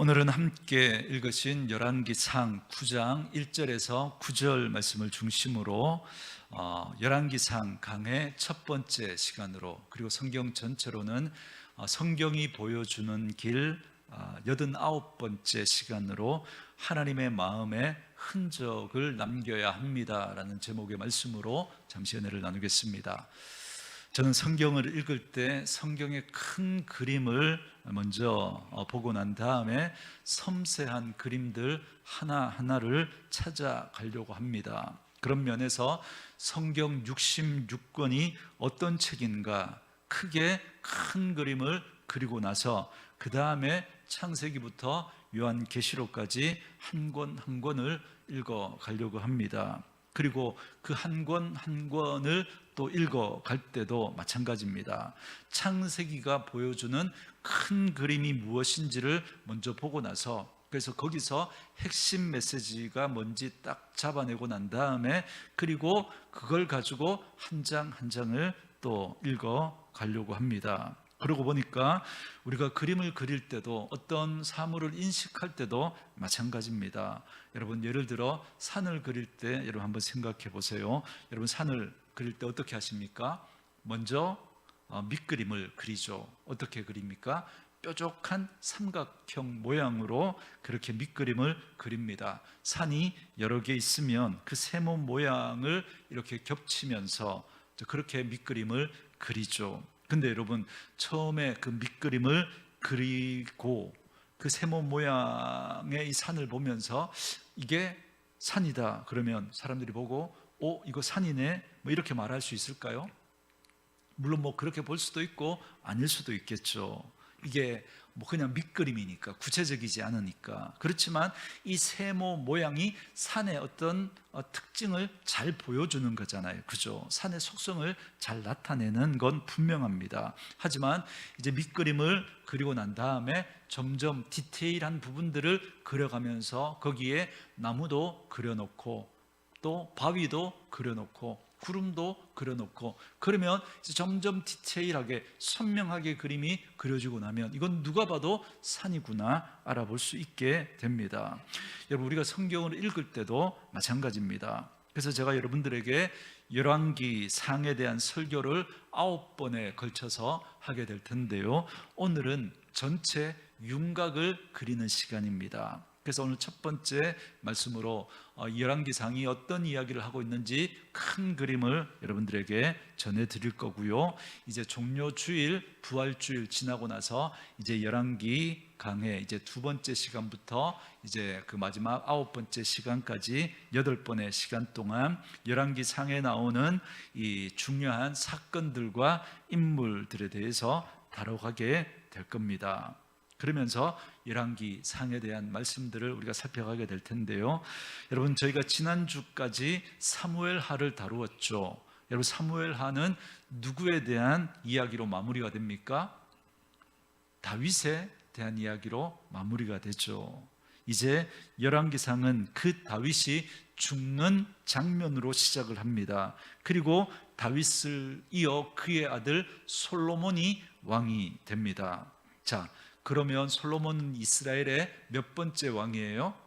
오늘은 함께 읽으신 열왕기상 9장 1절에서 9절 말씀을 중심으로 열왕기상 강의 첫 번째 시간으로, 그리고 성경 전체로는 성경이 보여주는 길 89번째 시간으로 하나님의 마음에 흔적을 남겨야 합니다라는 제목의 말씀으로 잠시 은혜를 나누겠습니다. 저는 성경을 읽을 때 성경의 큰 그림을 먼저 보고 난 다음에 섬세한 그림들 하나하나를 찾아가려고 합니다. 그런 면에서 성경 66권이 어떤 책인가 크게 큰 그림을 그리고 나서 그 다음에 창세기부터 요한계시록까지 한 권 한 권을 읽어가려고 합니다. 그리고 그 한 권 한 권을 또 읽어갈 때도 마찬가지입니다. 창세기가 보여주는 큰 그림이 무엇인지를 먼저 보고 나서, 그래서 거기서 핵심 메시지가 뭔지 딱 잡아내고 난 다음에, 그리고 그걸 가지고 한 장 한 장을 또 읽어가려고 합니다. 그러고 보니까 우리가 그림을 그릴 때도, 어떤 사물을 인식할 때도 마찬가지입니다. 여러분, 예를 들어 산을 그릴 때 여러분 한번 생각해 보세요. 여러분, 산을 그릴 때 어떻게 하십니까? 먼저 밑그림을 그리죠. 어떻게 그립니까? 뾰족한 삼각형 모양으로 그렇게 밑그림을 그립니다. 산이 여러 개 있으면 그 세모 모양을 이렇게 겹치면서 그렇게 밑그림을 그리죠. 근데 여러분, 처음에 그 밑그림을 그리고 그 세모 모양의 이 산을 보면서 이게 산이다 그러면 사람들이 보고 이거 산이네 뭐 이렇게 말할 수 있을까요? 물론 뭐 그렇게 볼 수도 있고 아닐 수도 있겠죠. 이게 뭐 그냥 밑그림이니까, 구체적이지 않으니까. 그렇지만 이 세모 모양이 산의 어떤 특징을 잘 보여주는 거잖아요. 그죠? 산의 속성을 잘 나타내는 건 분명합니다. 하지만 이제 밑그림을 그리고 난 다음에 점점 디테일한 부분들을 그려가면서 거기에 나무도 그려놓고 또 바위도 그려놓고 구름도 그려놓고, 그러면 이제 점점 디테일하게 선명하게 그림이 그려지고 나면 이건 누가 봐도 산이구나 알아볼 수 있게 됩니다. 여러분, 우리가 성경을 읽을 때도 마찬가지입니다. 그래서 제가 여러분들에게 열왕기상에 대한 설교를 9번에 걸쳐서 하게 될 텐데요, 오늘은 전체 윤곽을 그리는 시간입니다. 그래서 오늘 첫 번째 말씀으로 열왕기상이 어떤 이야기를 하고 있는지 큰 그림을 여러분들에게 전해드릴 거고요. 이제 종료주일, 부활주일 지나고 나서 이제 열왕기 강의 이제 두 번째 시간부터 이제 그 마지막 9번째 시간까지 8번의 시간 동안 열왕기상에 나오는 이 중요한 사건들과 인물들에 대해서 다뤄가게 될 겁니다. 그러면서 열왕기상에 대한 말씀들을 우리가 살펴가게 될 텐데요, 여러분, 저희가 지난주까지 사무엘하를 다루었죠. 여러분, 사무엘하는 누구에 대한 이야기로 마무리가 됩니까? 다윗에 대한 이야기로 마무리가 되죠. 이제 열왕기상은 그 다윗이 죽는 장면으로 시작을 합니다. 그리고 다윗을 이어 그의 아들 솔로몬이 왕이 됩니다. 자, 그러면 솔로몬은 이스라엘의 몇 번째 왕이에요?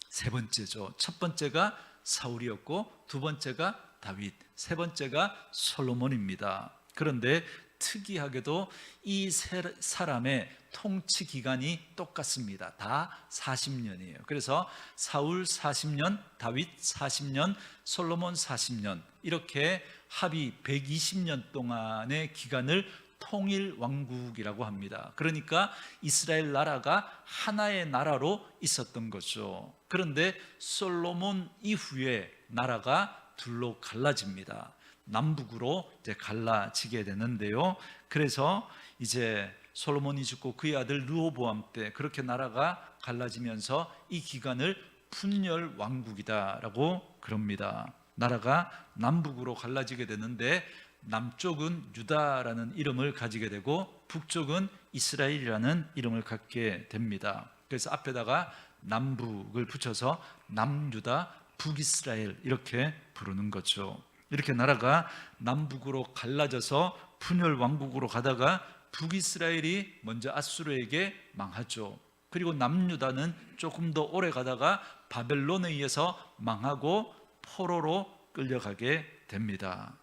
세 번째죠. 첫 번째가 사울이었고, 두 번째가 다윗, 세 번째가 솔로몬입니다. 그런데 특이하게도 이 세 사람의 통치 기간이 똑같습니다. 다 40년이에요. 그래서 사울 40년, 다윗 40년, 솔로몬 40년, 이렇게 합이 120년 동안의 기간을 통일 왕국이라고 합니다. 그러니까 이스라엘 나라가 하나의 나라로 있었던 거죠. 그런데 솔로몬 이후에 나라가 둘로 갈라집니다. 남북으로 이제 갈라지게 되는데요, 그래서 이제 솔로몬이 죽고 그의 아들 르호보암 때 그렇게 나라가 갈라지면서 이 기간을 분열 왕국이다라고 그럽니다. 나라가 남북으로 갈라지게 되는데 남쪽은 유다라는 이름을 가지게 되고 북쪽은 이스라엘이라는 이름을 갖게 됩니다. 그래서 앞에다가 남북을 붙여서 남유다, 북이스라엘 이렇게 부르는 거죠. 이렇게 나라가 남북으로 갈라져서 분열 왕국으로 가다가 북이스라엘이 먼저 아수르에게 망하죠. 그리고 남유다는 조금 더 오래 가다가 바벨론에 의해서 망하고 포로로 끌려가게 됩니다.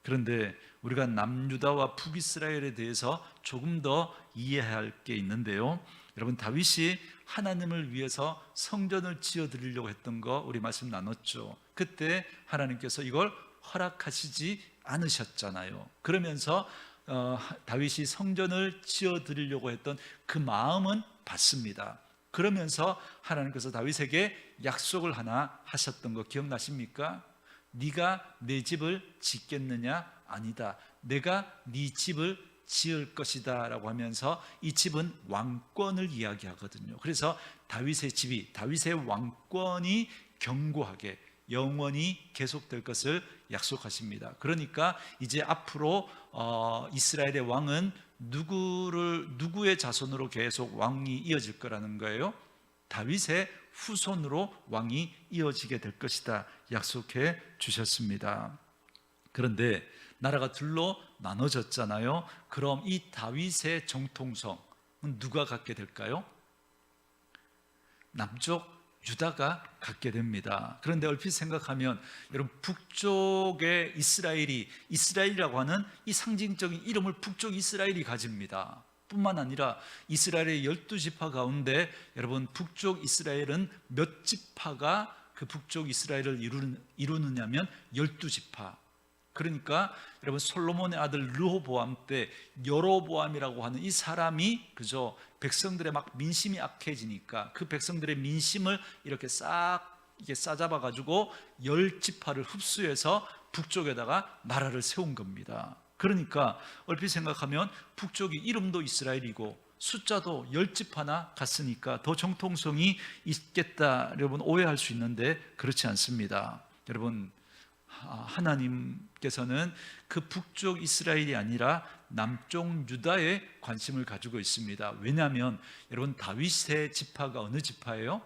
그런데 우리가 남유다와 북이스라엘에 대해서 조금 더 이해해야 할 게 있는데요. 여러분, 다윗이 하나님을 위해서 성전을 지어드리려고 했던 거 우리 말씀 나눴죠. 그때 하나님께서 이걸 허락하시지 않으셨잖아요. 그러면서 다윗이 성전을 지어드리려고 했던 그 마음은 받습니다. 그러면서 하나님께서 다윗에게 약속을 하나 하셨던 거 기억나십니까? 네가 내 집을 짓겠느냐? 아니다. 내가 네 집을 지을 것이다 라고 하면서 이 집은 왕권을 이야기하거든요. 그래서 다윗의 집이, 다윗의 왕권이 견고하게 영원히 계속될 것을 약속하십니다. 그러니까 이제 앞으로 이스라엘의 왕은 누구의 자손으로 계속 왕이 이어질 거라는 거예요? 다윗의 후손으로 왕이 이어지게 될 것이다 약속해 주셨습니다. 그런데 나라가 둘로 나눠졌잖아요. 그럼 이 다윗의 정통성은 누가 갖게 될까요? 남쪽 유다가 갖게 됩니다. 그런데 얼핏 생각하면 여러분, 북쪽의 이스라엘이라고 하는 이 상징적인 이름을 북쪽 이스라엘이 가집니다. 뿐만 아니라 이스라엘의 12지파 가운데 여러분, 북쪽 이스라엘은 몇 지파가 그 북쪽 이스라엘을 이루느냐면 12지파. 그러니까 여러분, 솔로몬의 아들 르호보암 때 여로보암이라고 하는 이 사람이 그저 백성들의 막 민심이 악해지니까 그 백성들의 민심을 이렇게 싸잡아 가지고 10지파를 흡수해서 북쪽에다가 나라를 세운 겁니다. 그러니까 얼핏 생각하면 북쪽이 이름도 이스라엘이고 숫자도 10지파나 갔으니까 더 정통성이 있겠다 여러분 오해할 수 있는데 그렇지 않습니다. 여러분, 하나님께서는 그 북쪽 이스라엘이 아니라 남쪽 유다에 관심을 가지고 있습니다. 왜냐하면 여러분, 다윗의 지파가 어느 지파예요?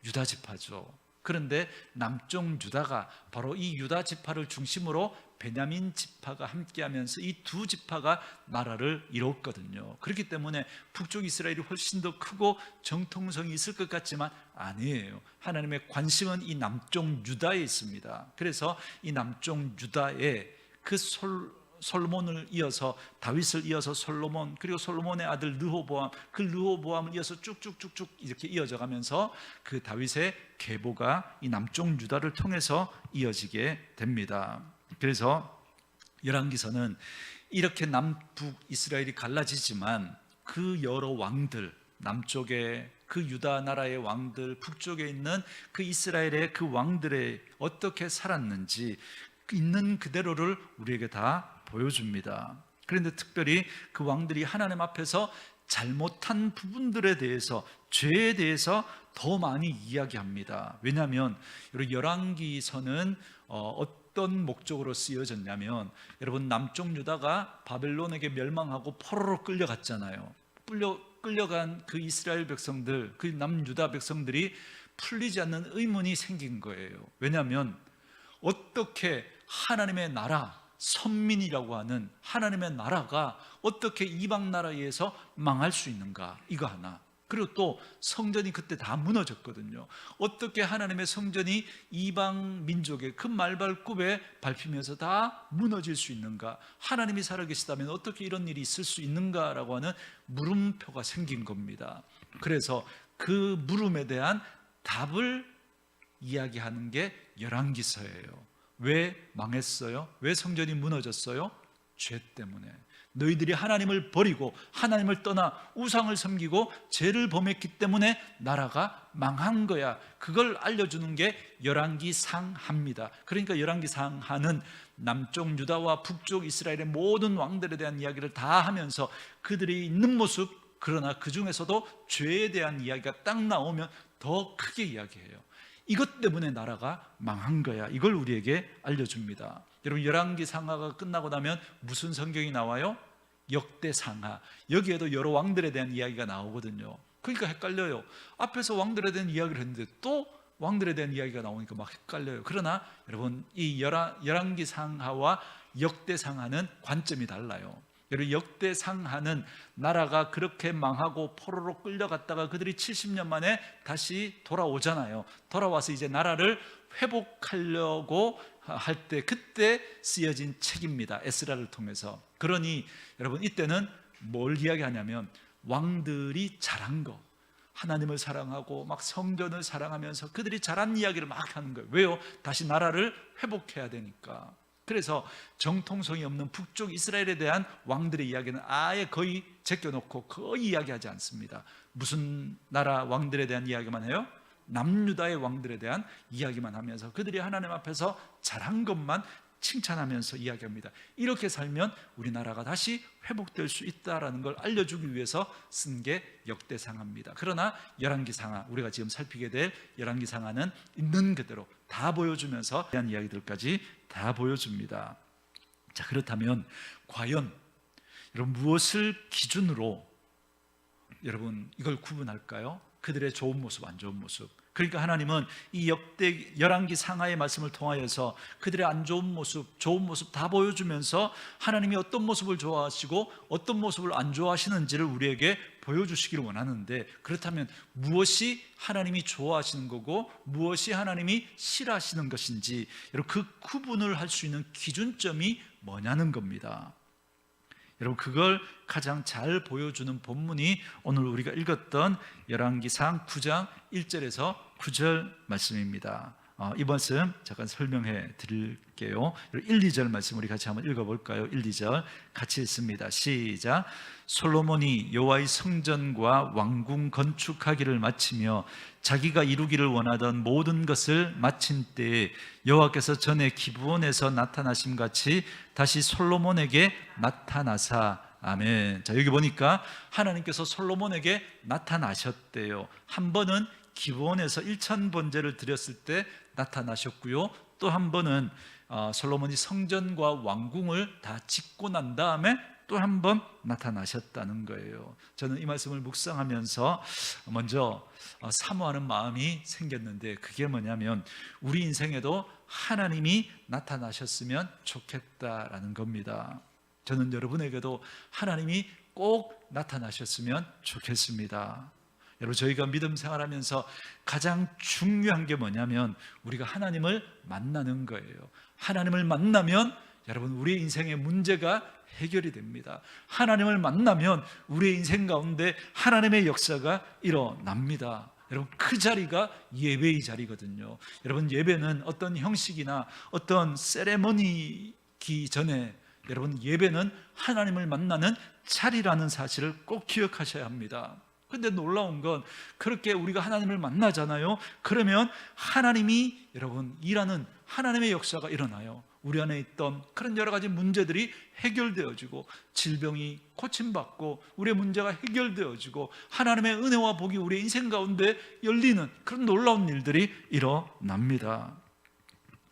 유다 지파죠. 그런데 남쪽 유다가 바로 이 유다 지파를 중심으로 베냐민 지파가 함께하면서 이 두 지파가 나라를 이뤘거든요. 그렇기 때문에 북쪽 이스라엘이 훨씬 더 크고 정통성이 있을 것 같지만 아니에요. 하나님의 관심은 이 남쪽 유다에 있습니다. 그래서 이 남쪽 유다에 그 솔로몬을 이어서 다윗을 이어서 솔로몬, 그리고 솔로몬의 아들 르호보암, 그 르호보암을 이어서 쭉쭉쭉쭉 이렇게 이어져 가면서 그 다윗의 계보가 이 남쪽 유다를 통해서 이어지게 됩니다. 그래서 열왕기서는 이렇게 남북 이스라엘이 갈라지지만 그 여러 왕들, 남쪽에 그 유다 나라의 왕들, 북쪽에 있는 그 이스라엘의 그 왕들의 어떻게 살았는지 있는 그대로를 우리에게 다 보여줍니다. 그런데 특별히 그 왕들이 하나님 앞에서 잘못한 부분들에 대해서, 죄에 대해서 더 많이 이야기합니다. 왜냐하면 열왕기서는 어떤 목적으로 쓰여졌냐면, 여러분, 남쪽 유다가 바벨론에게 멸망하고 포로로 끌려갔잖아요. 끌려간 그 이스라엘 백성들, 그 남유다 백성들이 풀리지 않는 의문이 생긴 거예요. 왜냐하면 어떻게 하나님의 나라, 선민이라고 하는 하나님의 나라가 어떻게 이방 나라에 의해서 망할 수 있는가, 이거 하나. 그리고 또 성전이 그때 다 무너졌거든요. 어떻게 하나님의 성전이 이방 민족의 그 말발굽에 밟히면서 다 무너질 수 있는가, 하나님이 살아계시다면 어떻게 이런 일이 있을 수 있는가라고 하는 물음표가 생긴 겁니다. 그래서 그 물음에 대한 답을 이야기하는 게 열왕기서예요. 왜 망했어요? 왜 성전이 무너졌어요? 죄 때문에. 너희들이 하나님을 버리고 하나님을 떠나 우상을 섬기고 죄를 범했기 때문에 나라가 망한 거야. 그걸 알려주는 게 열왕기상하입니다. 그러니까 열왕기상하는 남쪽 유다와 북쪽 이스라엘의 모든 왕들에 대한 이야기를 다 하면서 그들이 있는 모습, 그러나 그 중에서도 죄에 대한 이야기가 딱 나오면 더 크게 이야기해요. 이것 때문에 나라가 망한 거야. 이걸 우리에게 알려줍니다. 여러분, 열왕기상하가 끝나고 나면 무슨 성경이 나와요? 역대상하. 여기에도 여러 왕들에 대한 이야기가 나오거든요. 그러니까 헷갈려요. 앞에서 왕들에 대한 이야기를 했는데 또 왕들에 대한 이야기가 나오니까 막 헷갈려요. 그러나 여러분, 이 열왕기상하와 역대상하는 관점이 달라요. 여러분, 역대상하는 나라가 그렇게 망하고 포로로 끌려갔다가 그들이 70년 만에 다시 돌아오잖아요. 돌아와서 이제 나라를 회복하려고 할 때 그때 쓰여진 책입니다. 에스라를 통해서. 그러니 여러분, 이때는 뭘 이야기하냐면 왕들이 잘한 거, 하나님을 사랑하고 막 성전을 사랑하면서 그들이 잘한 이야기를 막 하는 거예요. 왜요? 다시 나라를 회복해야 되니까. 그래서 정통성이 없는 북쪽 이스라엘에 대한 왕들의 이야기는 아예 거의 제껴놓고 거의 이야기하지 않습니다. 무슨 나라 왕들에 대한 이야기만 해요? 남유다의 왕들에 대한 이야기만 하면서 그들이 하나님 앞에서 잘한 것만 칭찬하면서 이야기합니다. 이렇게 살면 우리나라가 다시 회복될 수 있다는 걸 알려주기 위해서 쓴 게 역대상하입니다. 그러나 열왕기상하, 우리가 지금 살피게 될 열왕기상하는 있는 그대로 다 보여주면서 대한 이야기들까지 다 보여줍니다. 자, 그렇다면 과연 여러분, 무엇을 기준으로 여러분 이걸 구분할까요? 그들의 좋은 모습, 안 좋은 모습. 그러니까 하나님은 이 역대 열왕기 상하의 말씀을 통하여서 그들의 안 좋은 모습, 좋은 모습 다 보여주면서 하나님이 어떤 모습을 좋아하시고 어떤 모습을 안 좋아하시는지를 우리에게 보여주시기를 원하는데, 그렇다면 무엇이 하나님이 좋아하시는 거고 무엇이 하나님이 싫어하시는 것인지, 여러분, 그 구분을 할 수 있는 기준점이 뭐냐는 겁니다. 여러분, 그걸 가장 잘 보여주는 본문이 오늘 우리가 읽었던 열왕기상 9장 1절에서 9절 말씀입니다. 이 말씀 잠깐 설명해 드릴게요. 1, 2절 말씀 우리 같이 한번 읽어볼까요? 1, 2절 같이 읽습니다. 시작. 솔로몬이 여호와의 성전과 왕궁 건축하기를 마치며 자기가 이루기를 원하던 모든 것을 마친 때에 여호와께서 전에 기브온에서 나타나심 같이 다시 솔로몬에게 나타나사. 아멘. 자, 여기 보니까 하나님께서 솔로몬에게 나타나셨대요. 한 번은 기브온에서 1천 번제를 드렸을 때 나타나셨고요, 또 한 번은 솔로몬이 성전과 왕궁을 다 짓고 난 다음에 또 한 번 나타나셨다는 거예요. 저는 이 말씀을 묵상하면서 먼저 사모하는 마음이 생겼는데, 그게 뭐냐면 우리 인생에도 하나님이 나타나셨으면 좋겠다라는 겁니다. 저는 여러분에게도 하나님이 꼭 나타나셨으면 좋겠습니다. 여러분, 저희가 믿음 생활하면서 가장 중요한 게 뭐냐면 우리가 하나님을 만나는 거예요. 하나님을 만나면 여러분, 우리의 인생의 문제가 해결이 됩니다. 하나님을 만나면 우리의 인생 가운데 하나님의 역사가 일어납니다. 여러분, 그 자리가 예배의 자리거든요. 여러분, 예배는 어떤 형식이나 어떤 세레머니기 전에 여러분, 예배는 하나님을 만나는 자리라는 사실을 꼭 기억하셔야 합니다. 그런데 놀라운 건 그렇게 우리가 하나님을 만나잖아요. 그러면 하나님이 여러분 일하는 하나님의 역사가 일어나요. 우리 안에 있던 그런 여러 가지 문제들이 해결되어지고 질병이 고침받고 우리의 문제가 해결되어지고 하나님의 은혜와 복이 우리의 인생 가운데 열리는 그런 놀라운 일들이 일어납니다.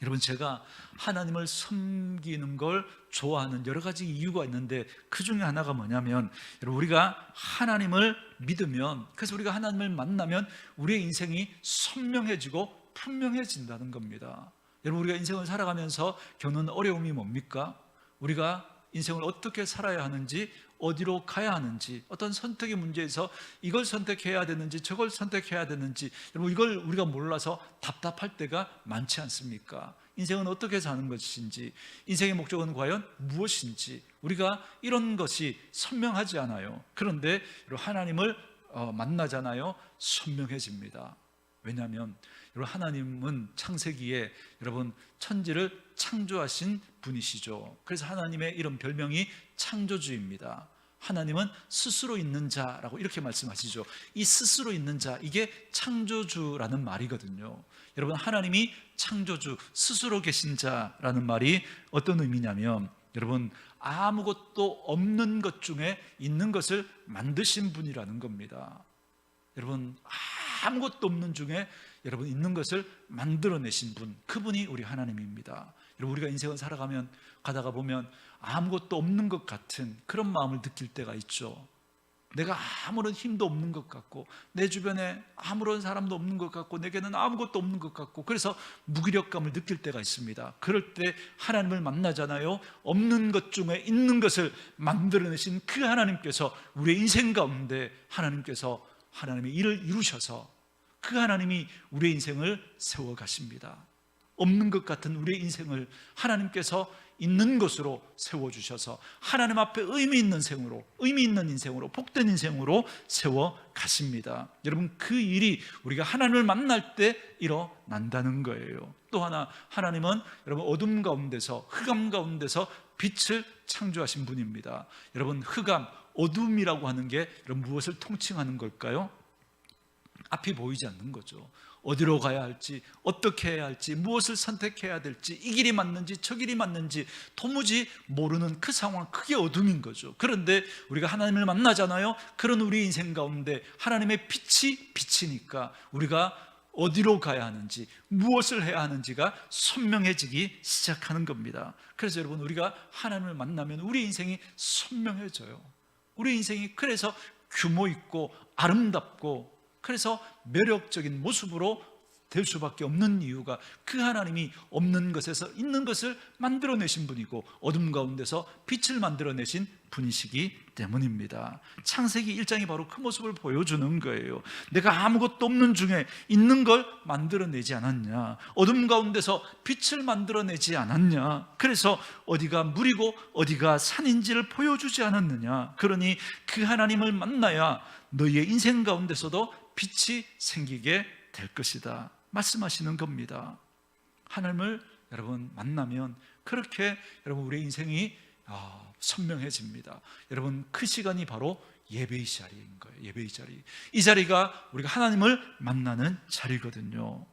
여러분, 제가 하나님을 섬기는 걸 좋아하는 여러 가지 이유가 있는데 그 중에 하나가 뭐냐면, 여러분, 우리가 하나님을 믿으면, 그래서 우리가 하나님을 만나면 우리의 인생이 선명해지고 분명해진다는 겁니다. 여러분, 우리가 인생을 살아가면서 겪는 어려움이 뭡니까? 우리가 인생을 어떻게 살아야 하는지, 어디로 가야 하는지, 어떤 선택의 문제에서 이걸 선택해야 되는지 저걸 선택해야 되는지, 여러분, 이걸 우리가 몰라서 답답할 때가 많지 않습니까? 인생은 어떻게 사는 것인지, 인생의 목적은 과연 무엇인지 우리가 이런 것이 선명하지 않아요. 그런데 하나님을 만나잖아요. 선명해집니다. 왜냐하면 여러분, 하나님은 창세기에 여러분 천지를 창조하신 분이시죠. 그래서 하나님의 이런 별명이 창조주입니다. 하나님은 스스로 있는 자라고 이렇게 말씀하시죠. 이 스스로 있는 자, 이게 창조주라는 말이거든요. 여러분, 하나님이 창조주, 스스로 계신 자라는 말이 어떤 의미냐면, 여러분, 아무것도 없는 것 중에 있는 것을 만드신 분이라는 겁니다. 여러분, 아무것도 없는 중에 여러분 있는 것을 만들어내신 분, 그분이 우리 하나님입니다. 여러분, 우리가 인생을 가다가 보면 아무것도 없는 것 같은 그런 마음을 느낄 때가 있죠. 내가 아무런 힘도 없는 것 같고, 내 주변에 아무런 사람도 없는 것 같고, 내게는 아무것도 없는 것 같고, 그래서 무기력감을 느낄 때가 있습니다. 그럴 때 하나님을 만나잖아요. 없는 것 중에 있는 것을 만들어내신 그 하나님께서 우리의 인생 가운데 하나님의 일을 이루셔서 그 하나님이 우리의 인생을 세워가십니다. 없는 것 같은 우리의 인생을 하나님께서 있는 것으로 세워주셔서 하나님 앞에 의미 있는 인생으로, 복된 인생으로 세워가십니다. 여러분, 그 일이 우리가 하나님을 만날 때 일어난다는 거예요. 또 하나, 하나님은 여러분 어둠 가운데서, 흑암 가운데서 빛을 창조하신 분입니다. 여러분, 흑암, 어둠이라고 하는 게 여러분 무엇을 통칭하는 걸까요? 앞이 보이지 않는 거죠. 어디로 가야 할지, 어떻게 해야 할지, 무엇을 선택해야 될지, 이 길이 맞는지 저 길이 맞는지 도무지 모르는 그 상황, 그게 어둠인 거죠. 그런데 우리가 하나님을 만나잖아요. 그런 우리 인생 가운데 하나님의 빛이 비치니까 우리가 어디로 가야 하는지, 무엇을 해야 하는지가 선명해지기 시작하는 겁니다. 그래서 여러분, 우리가 하나님을 만나면 우리 인생이 선명해져요. 우리 인생이 그래서 규모 있고 아름답고, 그래서 매력적인 모습으로 될 수밖에 없는 이유가 그 하나님이 없는 것에서 있는 것을 만들어내신 분이고 어둠 가운데서 빛을 만들어내신 분이시기 때문입니다. 창세기 1장이 바로 그 모습을 보여주는 거예요. 내가 아무것도 없는 중에 있는 걸 만들어내지 않았냐, 어둠 가운데서 빛을 만들어내지 않았냐, 그래서 어디가 물이고 어디가 산인지를 보여주지 않았느냐. 그러니 그 하나님을 만나야 너희의 인생 가운데서도 빛이 생기게 될 것이다 말씀하시는 겁니다. 하나님을 여러분 만나면 그렇게 여러분 우리의 인생이 선명해집니다. 여러분, 그 시간이 바로 예배의 자리인 거예요. 예배의 자리. 이 자리가 우리가 하나님을 만나는 자리거든요.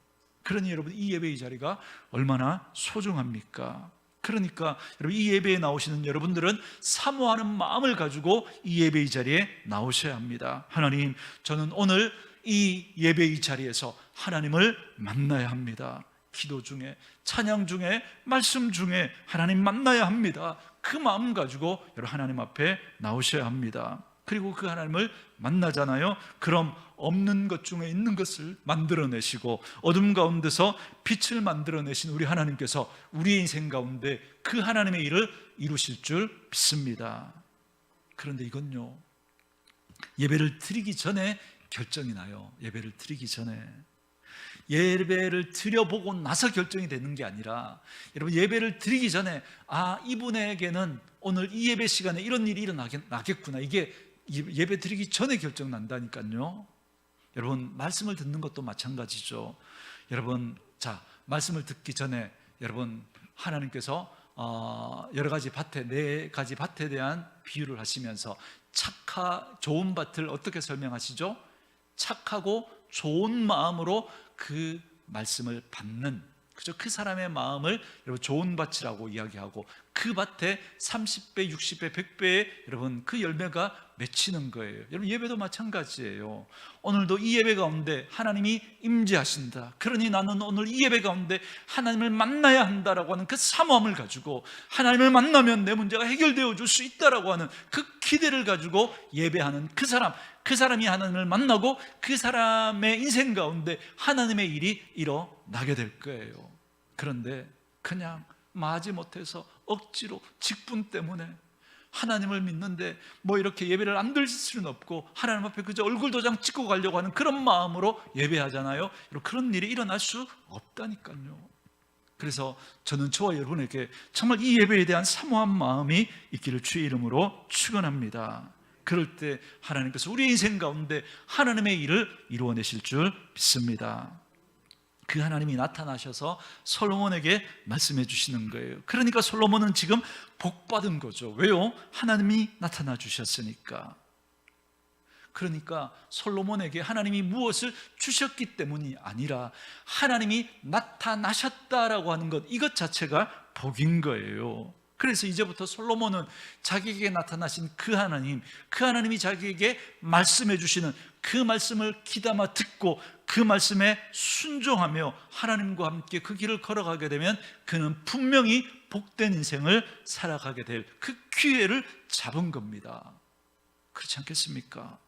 그러니 여러분, 이 예배의 자리가 얼마나 소중합니까? 그러니까 여러분, 이 예배에 나오시는 여러분들은 사모하는 마음을 가지고 이 예배의 자리에 나오셔야 합니다. 하나님, 저는 오늘 이 예배의 자리에서 하나님을 만나야 합니다. 기도 중에, 찬양 중에, 말씀 중에 하나님 만나야 합니다. 그 마음 가지고 여러분 하나님 앞에 나오셔야 합니다. 그리고 그 하나님을 만나잖아요. 그럼 없는 것 중에 있는 것을 만들어내시고 어둠 가운데서 빛을 만들어내신 우리 하나님께서 우리의 인생 가운데 그 하나님의 일을 이루실 줄 믿습니다. 그런데 이건요, 예배를 드리기 전에 결정이 나요. 예배를 드리기 전에. 예배를 드려보고 나서 결정이 되는 게 아니라, 여러분, 예배를 드리기 전에 이분에게는 오늘 이 예배 시간에 이런 일이 일어나겠구나, 이게 예배 드리기 전에 결정 난다니까요. 여러분, 말씀을 듣는 것도 마찬가지죠. 여러분, 말씀을 듣기 전에 여러분, 하나님께서 여러 가지 밭에, 네 가지 밭에 대한 비유를 하시면서 좋은 밭을 어떻게 설명하시죠? 착하고 좋은 마음으로 그 말씀을 받는, 그죠? 그 사람의 마음을 여러분 좋은 밭이라고 이야기하고 그 밭에 30배, 60배, 100배의 여러분 그 열매가 맺히는 거예요. 여러분, 예배도 마찬가지예요. 오늘도 이 예배 가운데 하나님이 임재하신다. 그러니 나는 오늘 이 예배 가운데 하나님을 만나야 한다라고 하는 그 사모함을 가지고, 하나님을 만나면 내 문제가 해결되어 줄 수 있다라고 하는 그 기대를 가지고 예배하는 그 사람이 하나님을 만나고 그 사람의 인생 가운데 하나님의 일이 일어나게 될 거예요. 그런데 그냥 마지못해서 억지로 직분 때문에 하나님을 믿는데 이렇게 예배를 안 드릴 수는 없고 하나님 앞에 그저 얼굴 도장 찍고 가려고 하는 그런 마음으로 예배하잖아요. 그런 일이 일어날 수 없다니까요. 그래서 저는 저와 여러분에게 정말 이 예배에 대한 사모한 마음이 있기를 주의 이름으로 축원합니다. 그럴 때 하나님께서 우리 인생 가운데 하나님의 일을 이루어내실 줄 믿습니다. 그 하나님이 나타나셔서 솔로몬에게 말씀해 주시는 거예요. 그러니까 솔로몬은 지금 복받은 거죠. 왜요? 하나님이 나타나 주셨으니까. 그러니까 솔로몬에게 하나님이 무엇을 주셨기 때문이 아니라 하나님이 나타나셨다라고 하는 것, 이것 자체가 복인 거예요. 그래서 이제부터 솔로몬은 자기에게 나타나신 그 하나님이 자기에게 말씀해 주시는 그 말씀을 귀담아 듣고 그 말씀에 순종하며 하나님과 함께 그 길을 걸어가게 되면 그는 분명히 복된 인생을 살아가게 될 그 기회를 잡은 겁니다. 그렇지 않겠습니까?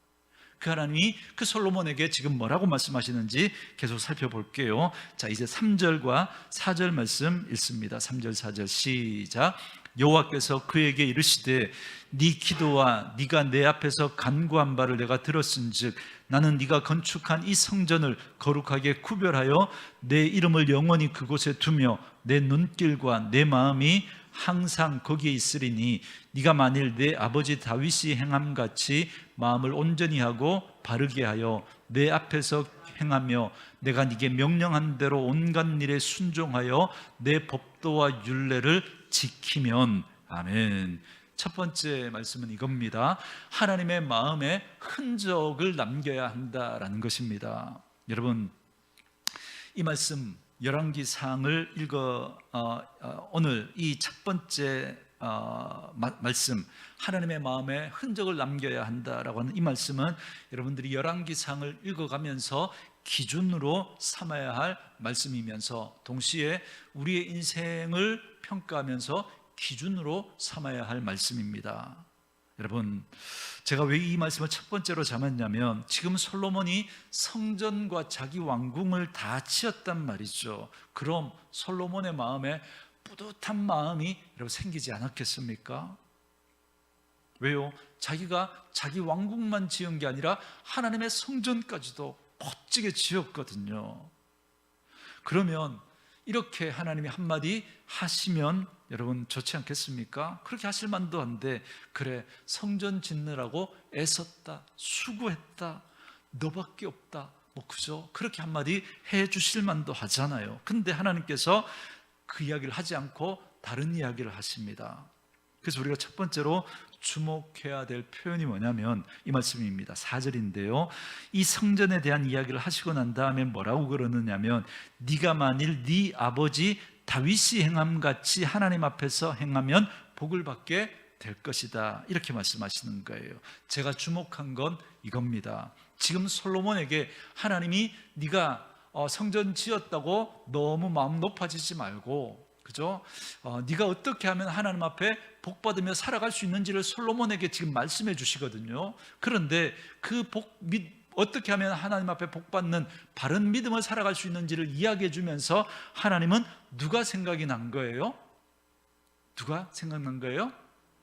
그 하나님이 그 솔로몬에게 지금 뭐라고 말씀하시는지 계속 살펴볼게요. 자, 이제 3절과 4절 말씀 읽습니다. 3절 4절 시작. 여호와께서 그에게 이르시되 네 기도와 네가 내 앞에서 간구한 바를 내가 들었은즉 나는 네가 건축한 이 성전을 거룩하게 구별하여 내 이름을 영원히 그곳에 두며 내 눈길과 내 마음이 항상 거기에 있으리니 네가 만일 내 아버지 다윗이 행함같이 마음을 온전히 하고 바르게 하여 내 앞에서 행하며 내가 네게 명령한 대로 온갖 일에 순종하여 내 법도와 율례를 지키면. 아멘. 첫 번째 말씀은 이겁니다. 하나님의 마음에 흔적을 남겨야 한다라는 것입니다. 여러분, 이 말씀 열왕기상을 읽어 오늘 이 첫 번째 말씀, 하나님의 마음에 흔적을 남겨야 한다라고 하는 이 말씀은 여러분들이 열왕기상을 읽어가면서 기준으로 삼아야 할 말씀이면서 동시에 우리의 인생을 평가하면서 기준으로 삼아야 할 말씀입니다. 여러분, 제가 왜 이 말씀을 첫 번째로 잡았냐면 지금 솔로몬이 성전과 자기 왕궁을 다 지었단 말이죠. 그럼 솔로몬의 마음에 뿌듯한 마음이 여러분 생기지 않았겠습니까? 왜요? 자기가 자기 왕궁만 지은 게 아니라 하나님의 성전까지도 멋지게 지었거든요. 그러면 이렇게 하나님이 한마디 하시면 여러분 좋지 않겠습니까? 그렇게 하실 만도 한데, 그래 성전 짓느라고 애썼다, 수고했다, 너밖에 없다, 뭐 그죠? 그렇게 한마디 해 주실 만도 하잖아요. 근데 하나님께서 그 이야기를 하지 않고 다른 이야기를 하십니다. 그래서 우리가 첫 번째로 주목해야 될 표현이 뭐냐면 이 말씀입니다. 4절인데요 이 성전에 대한 이야기를 하시고 난 다음에 뭐라고 그러느냐면 네가 만일 네 아버지 다윗이 행함같이 하나님 앞에서 행하면 복을 받게 될 것이다, 이렇게 말씀하시는 거예요. 제가 주목한 건 이겁니다. 지금 솔로몬에게 하나님이 네가 성전 지었다고 너무 마음 높아지지 말고, 그죠? 네가 어떻게 하면 하나님 앞에 복 받으며 살아갈 수 있는지를 솔로몬에게 지금 말씀해 주시거든요. 그런데 그 어떻게 하면 하나님 앞에 복 받는 바른 믿음을 살아갈 수 있는지를 이야기해 주면서 하나님은 누가 생각이 난 거예요? 누가 생각난 거예요?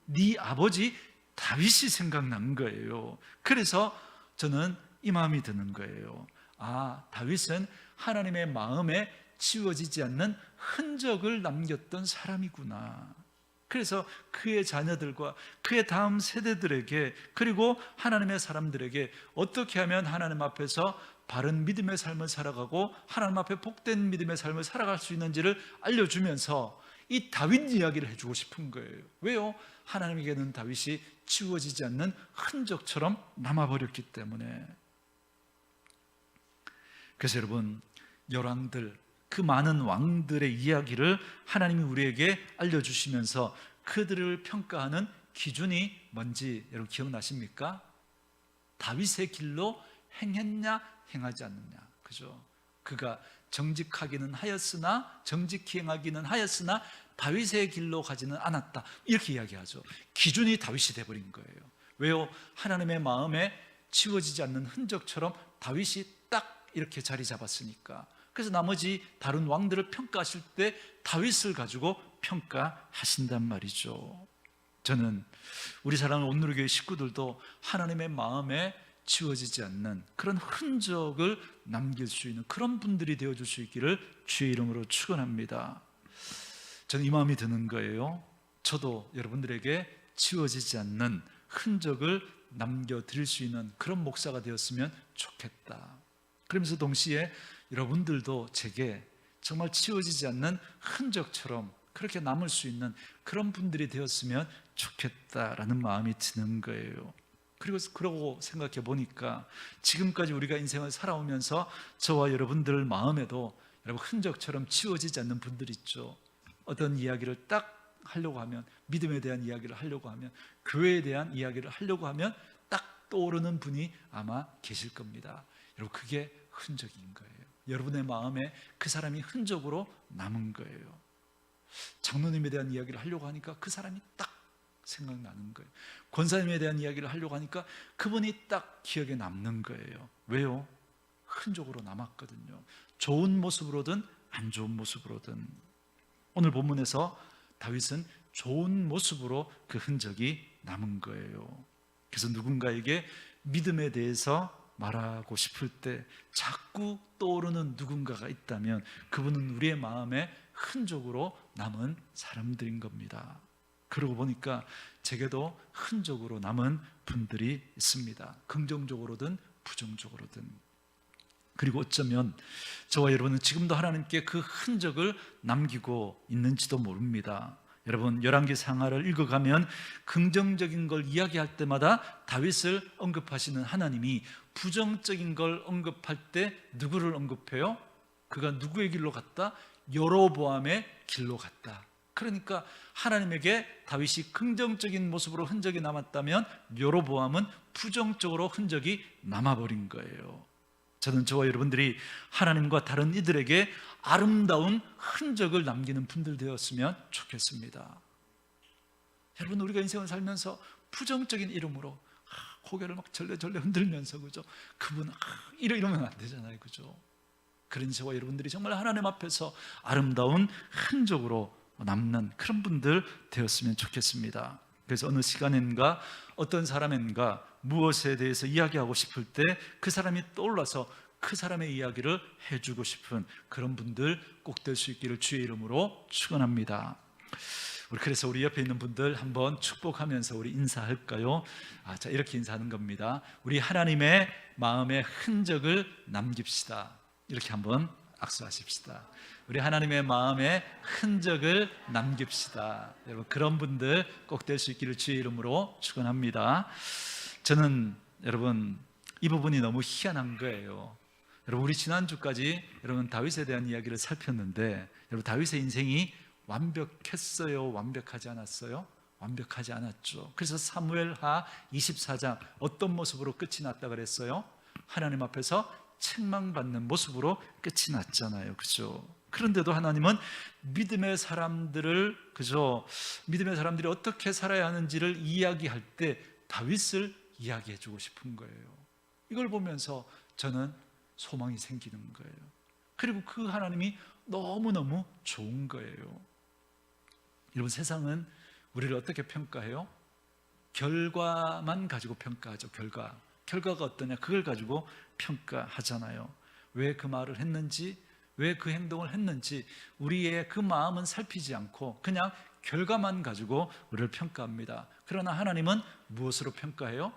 네 아버지 다윗이 생각난 거예요. 그래서 저는 이 마음이 드는 거예요. 아, 다윗은 하나님의 마음에 지워지지 않는 흔적을 남겼던 사람이구나. 그래서 그의 자녀들과 그의 다음 세대들에게, 그리고 하나님의 사람들에게 어떻게 하면 하나님 앞에서 바른 믿음의 삶을 살아가고 하나님 앞에 복된 믿음의 삶을 살아갈 수 있는지를 알려주면서 이 다윗 이야기를 해주고 싶은 거예요. 왜요? 하나님에게는 다윗이 지워지지 않는 흔적처럼 남아버렸기 때문에. 그래서 여러분, 열왕들, 그 많은 왕들의 이야기를 하나님이 우리에게 알려주시면서 그들을 평가하는 기준이 뭔지 여러분 기억나십니까? 다윗의 길로 행했냐 행하지 않느냐, 그죠? 그가 정직히 행하기는 하였으나 다윗의 길로 가지는 않았다, 이렇게 이야기하죠. 기준이 다윗이 돼버린 거예요. 왜요? 하나님의 마음에 지워지지 않는 흔적처럼 다윗이 딱 이렇게 자리 잡았으니까. 그래서 나머지 다른 왕들을 평가하실 때 다윗을 가지고 평가하신단 말이죠. 저는 우리 사랑하는 온누리교회 식구들도 하나님의 마음에 지워지지 않는 그런 흔적을 남길 수 있는 그런 분들이 되어줄 수 있기를 주의 이름으로 축원합니다. 저는 이 마음이 드는 거예요. 저도 여러분들에게 지워지지 않는 흔적을 남겨드릴 수 있는 그런 목사가 되었으면 좋겠다. 그러면서 동시에 여러분들도 제게 정말 지워지지 않는 흔적처럼 그렇게 남을 수 있는 그런 분들이 되었으면 좋겠다라는 마음이 드는 거예요. 그러고 생각해 보니까 지금까지 우리가 인생을 살아오면서 저와 여러분들 마음에도 여러분 흔적처럼 지워지지 않는 분들 있죠. 어떤 이야기를 딱 하려고 하면, 믿음에 대한 이야기를 하려고 하면, 교회에 대한 이야기를 하려고 하면 딱 떠오르는 분이 아마 계실 겁니다. 여러분, 그게 흔적인 거예요. 여러분의 마음에 그 사람이 흔적으로 남은 거예요. 장로님에 대한 이야기를 하려고 하니까 그 사람이 딱 생각나는 거예요. 권사님에 대한 이야기를 하려고 하니까 그분이 딱 기억에 남는 거예요. 왜요? 흔적으로 남았거든요. 좋은 모습으로든 안 좋은 모습으로든. 오늘 본문에서 다윗은 좋은 모습으로 그 흔적이 남은 거예요. 그래서 누군가에게 믿음에 대해서 말하고 싶을 때 자꾸 떠오르는 누군가가 있다면 그분은 우리의 마음에 흔적으로 남은 사람들인 겁니다. 그러고 보니까 제게도 흔적으로 남은 분들이 있습니다. 긍정적으로든 부정적으로든. 그리고 어쩌면 저와 여러분은 지금도 하나님께 그 흔적을 남기고 있는지도 모릅니다. 여러분, 열왕기 상하를 읽어가면 긍정적인 걸 이야기할 때마다 다윗을 언급하시는 하나님이 부정적인 걸 언급할 때 누구를 언급해요? 그가 누구의 길로 갔다? 여로보암의 길로 갔다. 그러니까 하나님에게 다윗이 긍정적인 모습으로 흔적이 남았다면 여로보암은 부정적으로 흔적이 남아버린 거예요. 저는 저와 여러분들이 하나님과 다른 이들에게 아름다운 흔적을 남기는 분들 되었으면 좋겠습니다. 여러분, 우리가 인생을 살면서 부정적인 이름으로 고개를 막 절레절레 흔들면서, 그죠? 그분 이러면 안 되잖아요, 그죠? 그런 저와 여러분들이 정말 하나님 앞에서 아름다운 흔적으로 남는 그런 분들 되었으면 좋겠습니다. 그래서 어느 시간인가 어떤 사람인가 무엇에 대해서 이야기하고 싶을 때 그 사람이 떠올라서 그 사람의 이야기를 해주고 싶은 그런 분들 꼭 될 수 있기를 주의 이름으로 축원합니다. 그래서 우리 옆에 있는 분들 한번 축복하면서 우리 인사할까요? 자, 이렇게 인사하는 겁니다. 우리 하나님의 마음의 흔적을 남깁시다. 이렇게 한번 악수하십시다. 우리 하나님의 마음에 흔적을 남깁시다. 여러분, 그런 분들 꼭 될 수 있기를 주의 이름으로 축원합니다. 저는 여러분 이 부분이 너무 희한한 거예요. 여러분, 우리 지난주까지 여러분 다윗에 대한 이야기를 살폈는데, 여러분 다윗의 인생이 완벽했어요? 완벽하지 않았어요? 완벽하지 않았죠. 그래서 사무엘하 24장 어떤 모습으로 끝이 났다 그랬어요? 하나님 앞에서 책망받는 모습으로 끝이 났잖아요, 그죠? 그런데도 하나님은 믿음의 사람들을, 그죠? 믿음의 사람들이 어떻게 살아야 하는지를 이야기할 때 다윗을 이야기해 주고 싶은 거예요. 이걸 보면서 저는 소망이 생기는 거예요. 그리고 그 하나님이 너무너무 좋은 거예요. 여러분, 세상은 우리를 어떻게 평가해요? 결과만 가지고 평가하죠. 결과가 어떠냐, 그걸 가지고 평가하잖아요. 왜 그 말을 했는지, 왜 그 행동을 했는지 우리의 그 마음은 살피지 않고 그냥 결과만 가지고 우리를 평가합니다. 그러나 하나님은 무엇으로 평가해요?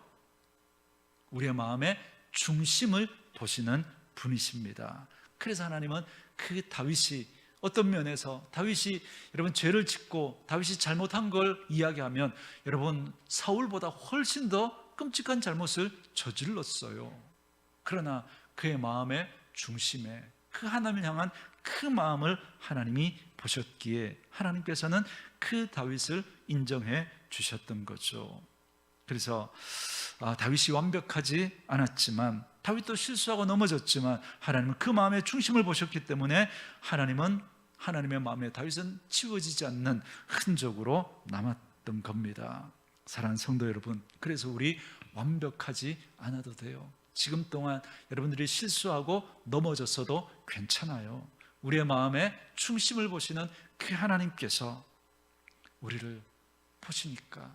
우리의 마음의 중심을 보시는 분이십니다. 그래서 하나님은 그 다윗이 어떤 면에서 다윗이 여러분 죄를 짓고 다윗이 잘못한 걸 이야기하면 여러분 사울보다 훨씬 더 끔찍한 잘못을 저질렀어요. 그러나 그의 마음의 중심에 그 하나님을 향한 그 마음을 하나님이 보셨기에 하나님께서는 그 다윗을 인정해 주셨던 거죠. 그래서 다윗이 완벽하지 않았지만, 다윗도 실수하고 넘어졌지만 하나님은 그 마음의 중심을 보셨기 때문에 하나님은 하나님의 마음에 다윗은 지워지지 않는 흔적으로 남았던 겁니다. 사랑하는 성도 여러분, 그래서 우리 완벽하지 않아도 돼요. 지금 동안 여러분들이 실수하고 넘어졌어도 괜찮아요. 우리의 마음에 중심을 보시는 그 하나님께서 우리를 보시니까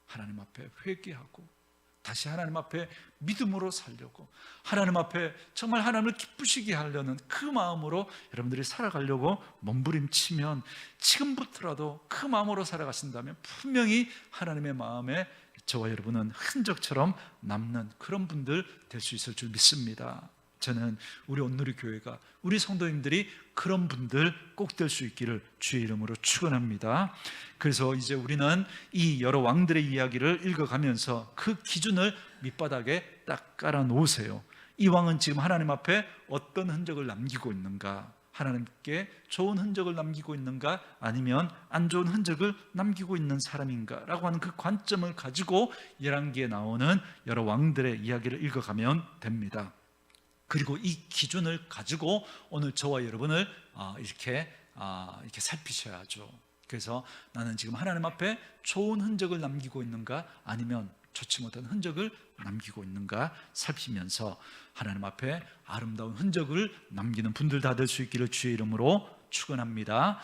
하나님 앞에 회개하고 다시 하나님 앞에 믿음으로 살려고, 하나님 앞에 정말 하나님을 기쁘시게 하려는 그 마음으로 여러분들이 살아가려고 몸부림치면, 지금부터라도 그 마음으로 살아가신다면 분명히 하나님의 마음에 저와 여러분은 흔적처럼 남는 그런 분들 될 수 있을 줄 믿습니다. 저는 우리 온누리 교회가, 우리 성도님들이 그런 분들 꼭 될 수 있기를 주의 이름으로 축원합니다. 그래서 이제 우리는 이 여러 왕들의 이야기를 읽어가면서 그 기준을 밑바닥에 딱 깔아 놓으세요. 이 왕은 지금 하나님 앞에 어떤 흔적을 남기고 있는가? 하나님께 좋은 흔적을 남기고 있는가? 아니면 안 좋은 흔적을 남기고 있는 사람인가? 라고 하는 그 관점을 가지고 열왕기에 나오는 여러 왕들의 이야기를 읽어가면 됩니다. 그리고 이 기준을 가지고 오늘 저와 여러분을 이렇게 살피셔야죠. 그래서 나는 지금 하나님 앞에 좋은 흔적을 남기고 있는가, 아니면 좋지 못한 흔적을 남기고 있는가 살피면서 하나님 앞에 아름다운 흔적을 남기는 분들 다 될 수 있기를 주의 이름으로 축원합니다.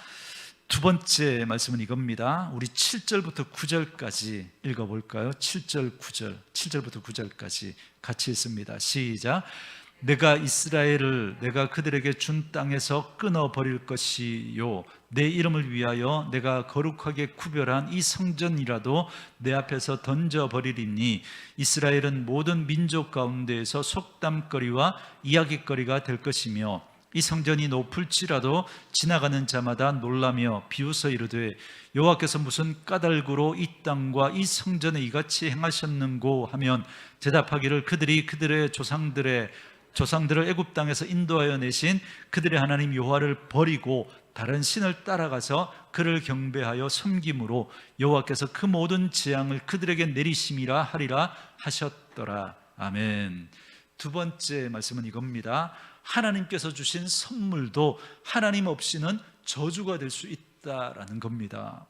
두 번째 말씀은 이겁니다. 우리 7절부터 9절까지 읽어볼까요? 7절, 9절, 7절부터 9절까지 같이 읽습니다. 시작. 내가 이스라엘을 내가 그들에게 준 땅에서 끊어버릴 것이요, 내 이름을 위하여 내가 거룩하게 구별한 이 성전이라도 내 앞에서 던져버리리니 이스라엘은 모든 민족 가운데에서 속담거리와 이야깃거리가 될 것이며 이 성전이 높을지라도 지나가는 자마다 놀라며 비웃어 이르되 여호와께서 무슨 까닭으로 이 땅과 이 성전에 이같이 행하셨는고 하면 대답하기를 그들이 그들의 조상들을 애굽 땅에서 인도하여 내신 그들의 하나님 여호와를 버리고 다른 신을 따라가서 그를 경배하여 섬김으로 여호와께서 그 모든 재앙을 그들에게 내리심이라 하리라 하셨더라. 아멘. 두 번째 말씀은 이겁니다. 하나님께서 주신 선물도 하나님 없이는 저주가 될 수 있다라는 겁니다.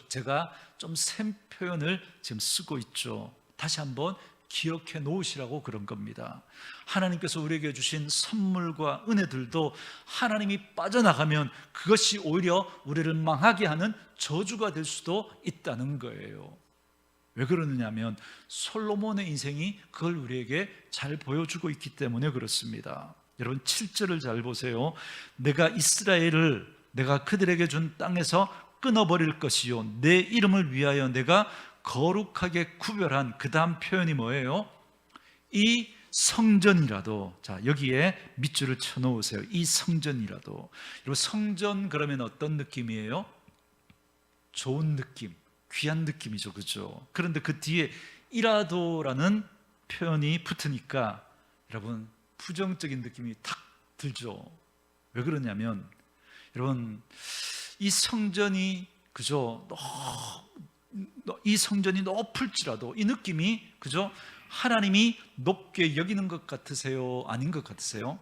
제가 좀 센 표현을 지금 쓰고 있죠. 다시 한번 기억해 놓으시라고 그런 겁니다. 하나님께서 우리에게 주신 선물과 은혜들도 하나님이 빠져나가면 그것이 오히려 우리를 망하게 하는 저주가 될 수도 있다는 거예요. 왜 그러느냐면 솔로몬의 인생이 그걸 우리에게 잘 보여주고 있기 때문에 그렇습니다. 여러분 7절을 잘 보세요. 내가 이스라엘을 내가 그들에게 준 땅에서 끊어버릴 것이요, 내 이름을 위하여 내가 거룩하게 구별한, 그 다음 표현이 뭐예요? 이 성전이라도. 자, 여기에 밑줄을 쳐놓으세요. 이 성전이라도. 여러분 성전 그러면 어떤 느낌이에요? 좋은 느낌, 귀한 느낌이죠, 그죠? 그런데 그 뒤에 이라도라는 표현이 붙으니까 여러분 부정적인 느낌이 탁 들죠. 왜 그러냐면 여러분 이 성전이 그죠? 이 성전이 높을지라도, 이 느낌이 그죠? 하나님이 높게 여기는 것 같으세요? 아닌 것 같으세요?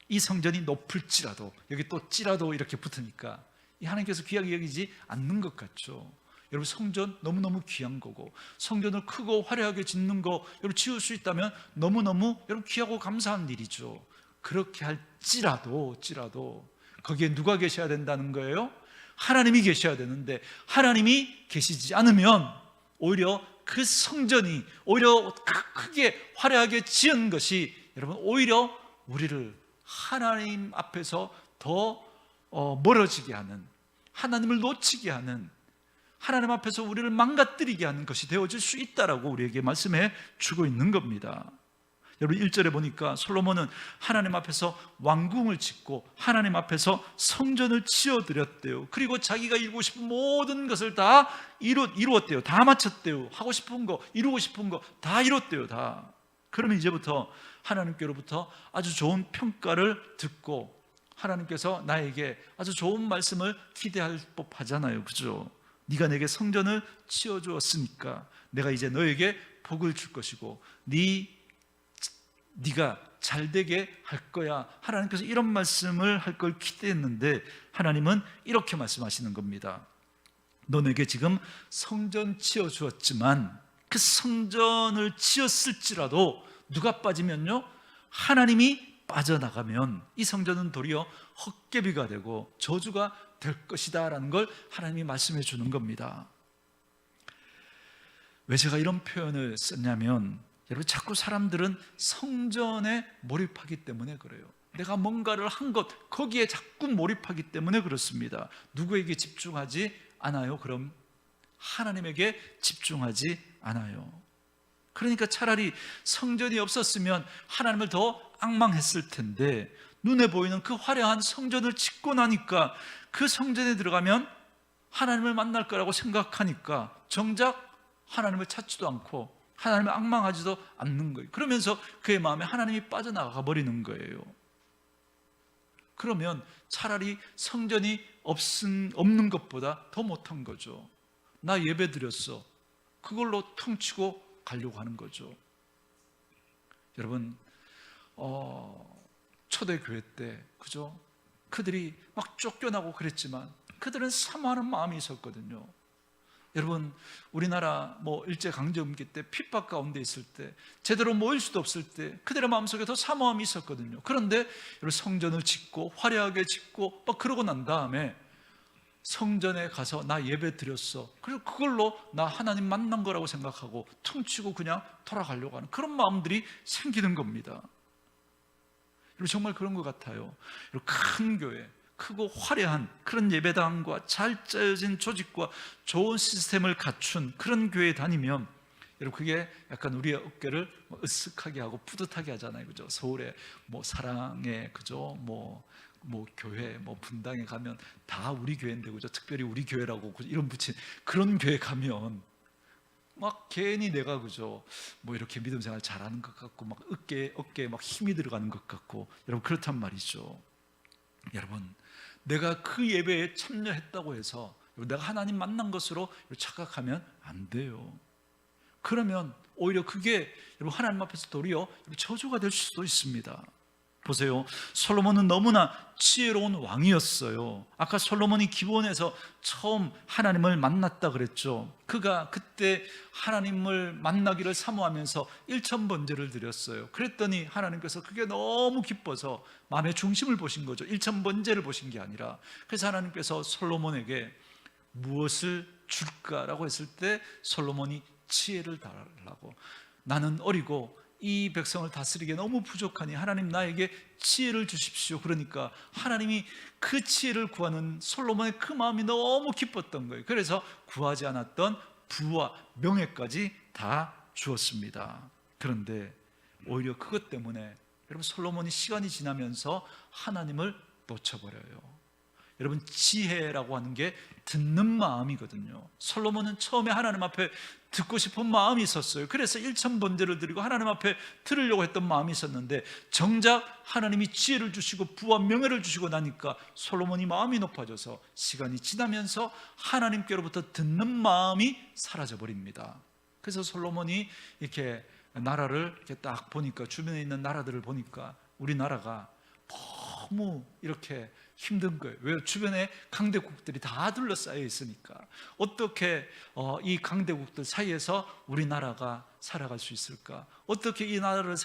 이 성전이 높을지라도, 여기 또 찌라도 이렇게 붙으니까 이 하나님께서 귀하게 여기지 않는 것 같죠? 여러분 성전 너무너무 귀한 거고, 성전을 크고 화려하게 짓는 거 여러분 지을 수 있다면 너무너무 여러분 귀하고 감사한 일이죠. 그렇게 할지라도 거기에 누가 계셔야 된다는 거예요? 하나님이 계셔야 되는데 하나님이 계시지 않으면 오히려 그 성전이 오히려 크게 화려하게 지은 것이 여러분 오히려 우리를 하나님 앞에서 더 멀어지게 하는, 하나님을 놓치게 하는, 하나님 앞에서 우리를 망가뜨리게 하는 것이 되어질 수 있다라고 우리에게 말씀해 주고 있는 겁니다. 여러분 1절에 보니까 솔로몬은 하나님 앞에서 왕궁을 짓고 하나님 앞에서 성전을 지어드렸대요. 그리고 자기가 이루고 싶은 모든 것을 다 이루었대요. 다 마쳤대요. 하고 싶은 거, 이루고 싶은 거 다 이뤘대요. 다. 그러면 이제부터 하나님께로부터 아주 좋은 평가를 듣고 하나님께서 나에게 아주 좋은 말씀을 기대할 법하잖아요, 그죠? 네가 내게 성전을 지어주었으니까 내가 이제 너에게 복을 줄 것이고 네가 잘되게 할 거야. 하나님께서 이런 말씀을 할 걸 기대했는데 하나님은 이렇게 말씀하시는 겁니다. 너에게 지금 성전 지어주었지만 그 성전을 지었을지라도 누가 빠지면요, 하나님이 빠져나가면 이 성전은 도리어 헛개비가 되고 저주가 될 것이다 라는 걸 하나님이 말씀해 주는 겁니다. 왜 제가 이런 표현을 썼냐면 여러분 자꾸 사람들은 성전에 몰입하기 때문에 그래요. 내가 뭔가를 한 것 거기에 자꾸 몰입하기 때문에 그렇습니다. 누구에게 집중하지 않아요? 그럼 하나님에게 집중하지 않아요. 그러니까 차라리 성전이 없었으면 하나님을 더 앙망했을 텐데 눈에 보이는 그 화려한 성전을 짓고 나니까 그 성전에 들어가면 하나님을 만날 거라고 생각하니까 정작 하나님을 찾지도 않고 하나님을 앙망하지도 않는 거예요. 그러면서 그의 마음에 하나님이 빠져나가 버리는 거예요. 그러면 차라리 성전이 없는 것보다 더 못한 거죠. 나 예배 드렸어. 그걸로 퉁치고 가려고 하는 거죠. 여러분 초대교회 때 그죠? 그들이 막 쫓겨나고 그랬지만 그들은 사모하는 마음이 있었거든요. 여러분, 우리나라 일제강점기 때 핍박 가운데 있을 때, 제대로 모일 수도 없을 때 그들의 마음속에 더 사모함이 있었거든요. 그런데 여러분, 성전을 짓고 화려하게 짓고 막 그러고 난 다음에 성전에 가서 나 예배 드렸어, 그리고 그걸로 나 하나님 만난 거라고 생각하고 퉁치고 그냥 돌아가려고 하는 그런 마음들이 생기는 겁니다. 여러분, 정말 그런 것 같아요. 여러분, 큰 교회, 크고 화려한 그런 예배당과 잘 짜여진 조직과 좋은 시스템을 갖춘 그런 교회에 다니면 여러분, 그게 약간 우리의 어깨를 으쓱하게 하고 뿌듯하게 하잖아요, 그죠? 서울에 사랑에, 그죠? 교회, 분당에 가면 다 우리 교회인데, 그죠? 특별히 우리 교회라고 이름 붙인 그런 교회 가면 막 괜히 내가, 그죠? 이렇게 믿음 생활 잘하는 것 같고, 막 어깨에 막 힘이 들어가는 것 같고, 여러분, 그렇단 말이죠. 여러분, 내가 그 예배에 참여했다고 해서 내가 하나님 만난 것으로 착각하면 안 돼요. 그러면 오히려 그게 여러분, 하나님 앞에서 도리어 저주가 될 수도 있습니다. 보세요, 솔로몬은 너무나 지혜로운 왕이었어요. 아까 솔로몬이 기본에서 처음 하나님을 만났다 그랬죠. 그가 그때 하나님을 만나기를 사모하면서 1000번제를 드렸어요. 그랬더니 하나님께서 그게 너무 기뻐서 마음의 중심을 보신 거죠. 1000번제를 보신 게 아니라. 그래서 하나님께서 솔로몬에게 무엇을 줄까라고 했을 때 솔로몬이 지혜를 달라고, 나는 어리고 이 백성을 다스리기에 너무 부족하니 하나님 나에게 지혜를 주십시오. 그러니까 하나님이 그 지혜를 구하는 솔로몬의 그 마음이 너무 기뻤던 거예요. 그래서 구하지 않았던 부와 명예까지 다 주었습니다. 그런데 오히려 그것 때문에 여러분, 솔로몬이 시간이 지나면서 하나님을 놓쳐버려요. 여러분, 지혜라고 하는 게 듣는 마음이거든요. 솔로몬은 처음에 하나님 앞에 듣고 싶은 마음이 있었어요. 그래서 1000번제를 드리고 하나님 앞에 들으려고 했던 마음이 있었는데, 정작 하나님이 지혜를 주시고 부와 명예를 주시고 나니까 솔로몬이 마음이 높아져서 시간이 지나면서 하나님께로부터 듣는 마음이 사라져버립니다. 그래서 솔로몬이 이렇게 나라를 이렇게 딱 보니까, 주변에 있는 나라들을 보니까 우리나라가 너무 이렇게 힘든 거예요. 왜? 주변에 강대국들이 다 둘러싸여 있으니까. 어떻게 이 강대국들 사이에서 우리나라가 살아갈 수 있을까? 어떻게 이 나라들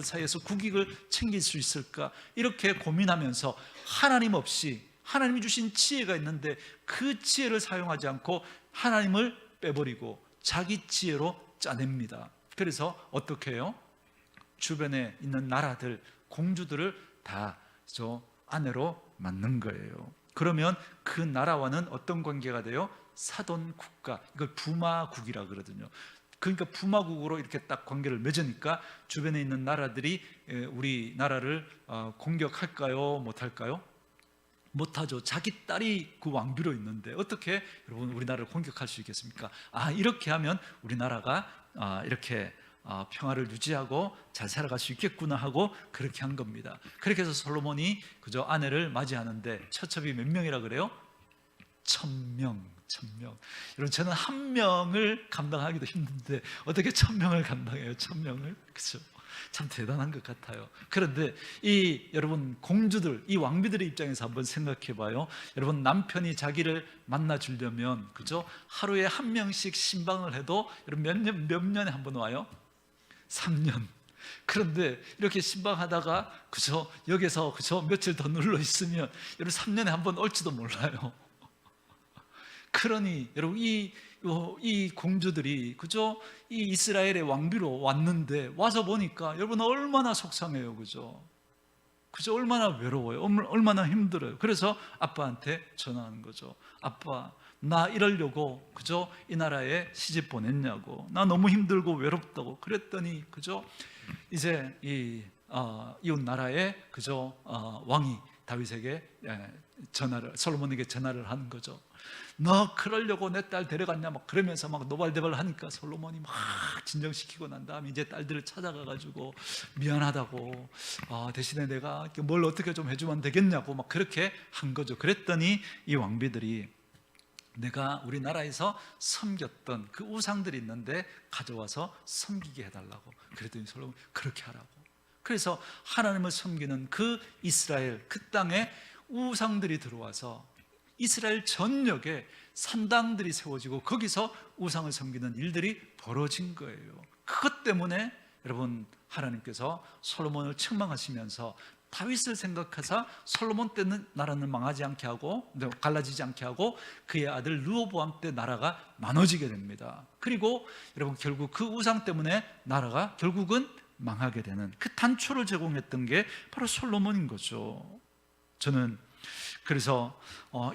사이에서 국익을 챙길 수 있을까? 이렇게 고민하면서 하나님 없이, 하나님이 주신 지혜가 있는데 그 지혜를 사용하지 않고 하나님을 빼버리고 자기 지혜로 짜냅니다. 그래서 어떻게 해요? 주변에 있는 나라들, 공주들을 다 아내로 맞는 거예요. 그러면 그 나라와는 어떤 관계가 돼요? 사돈 국가, 이걸 부마국이라 그러거든요. 그러니까 부마국으로 이렇게 딱 관계를 맺으니까 주변에 있는 나라들이 우리 나라를 공격할까요? 못할까요? 못하죠. 자기 딸이 그 왕비로 있는데 어떻게 여러분 우리나라를 공격할 수 있겠습니까? 이렇게 하면 우리나라가 이렇게 평화를 유지하고 잘 살아갈 수 있겠구나 하고 그렇게 한 겁니다. 그렇게 해서 솔로몬이 그저 아내를 맞이하는데 처첩이 몇 명이라 그래요? 1000명. 여러분, 저는 1명을 감당하기도 힘든데 어떻게 1000명을 감당해요? 1000명을? 그렇죠? 참 대단한 것 같아요. 그런데 여러분 공주들, 이 왕비들의 입장에서 한번 생각해 봐요. 여러분, 남편이 자기를 만나 주려면, 그죠? 하루에 1명씩 신방을 해도 여러분 몇 년에 한 번 와요? 3년. 그런데 이렇게 신방하다가, 그죠? 여기서, 그죠? 며칠 더 눌러 있으면 여러분 3년에 한 번 올지도 몰라요. 그러니 여러분, 이 공주들이, 그죠? 이 이스라엘의 왕비로 왔는데 와서 보니까 여러분 얼마나 속상해요, 그죠? 얼마나 외로워요, 얼마나 힘들어요. 그래서 아빠한테 전화하는 거죠. 아빠, 나 이러려고, 그죠? 이 나라에 시집 보냈냐고. 나 너무 힘들고 외롭다고. 그랬더니, 그죠? 이제 이웃 나라에, 그죠? 왕이 다윗에게 솔로몬에게 전화를 하는 거죠. 너 그러려고 내 딸 데려갔냐? 막 그러면서 막 노발대발 하니까 솔로몬이 막 진정시키고 난 다음에 이제 딸들을 찾아가가지고 미안하다고, 대신에 내가 뭘 어떻게 좀 해주면 되겠냐고 막 그렇게 한 거죠. 그랬더니 이 왕비들이, 내가 우리나라에서 섬겼던 그 우상들이 있는데 가져와서 섬기게 해달라고. 그랬더니 솔로몬이 그렇게 하라고. 그래서 하나님을 섬기는 그 이스라엘, 그 땅에 우상들이 들어와서 이스라엘 전역에 산당들이 세워지고 거기서 우상을 섬기는 일들이 벌어진 거예요. 그것 때문에 여러분 하나님께서 솔로몬을 책망하시면서 다윗을 생각하사 솔로몬 때는 나라는 망하지 않게 하고 갈라지지 않게 하고 그의 아들 르호보암 때 나라가 나눠지게 됩니다. 그리고 여러분 결국 그 우상 때문에 나라가 결국은 망하게 되는 그 단초를 제공했던 게 바로 솔로몬인 거죠. 저는 그래서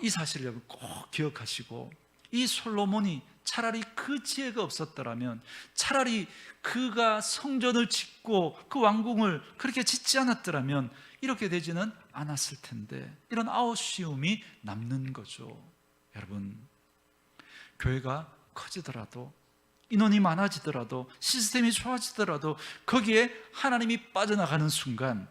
이 사실을 여러분 꼭 기억하시고, 이 솔로몬이 차라리 그 지혜가 없었더라면, 차라리 그가 성전을 짓고 그 왕궁을 그렇게 짓지 않았더라면 이렇게 되지는 않았을 텐데, 이런 아쉬움이 남는 거죠. 여러분, 교회가 커지더라도, 인원이 많아지더라도, 시스템이 좋아지더라도 거기에 하나님이 빠져나가는 순간,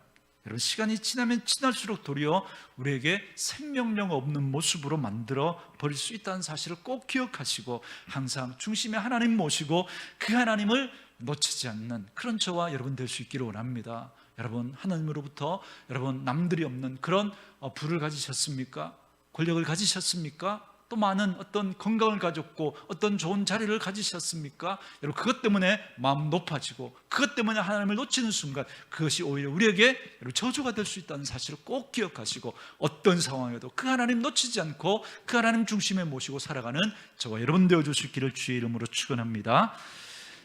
여러분 시간이 지나면 지날수록 도리어 우리에게 생명력 없는 모습으로 만들어 버릴 수 있다는 사실을 꼭 기억하시고, 항상 중심에 하나님 모시고 그 하나님을 놓치지 않는 그런 저와 여러분 될 수 있기를 원합니다. 여러분, 하나님으로부터 여러분 남들이 없는 그런 부를 가지셨습니까? 권력을 가지셨습니까? 또 많은 어떤 건강을 가졌고 어떤 좋은 자리를 가지셨습니까? 여러분, 그것 때문에 마음 높아지고 그것 때문에 하나님을 놓치는 순간 그것이 오히려 우리에게 저주가 될 수 있다는 사실을 꼭 기억하시고, 어떤 상황에도 그 하나님 놓치지 않고 그 하나님 중심에 모시고 살아가는 저와 여러분 되어줄 수 있기를 주의 이름으로 축원합니다.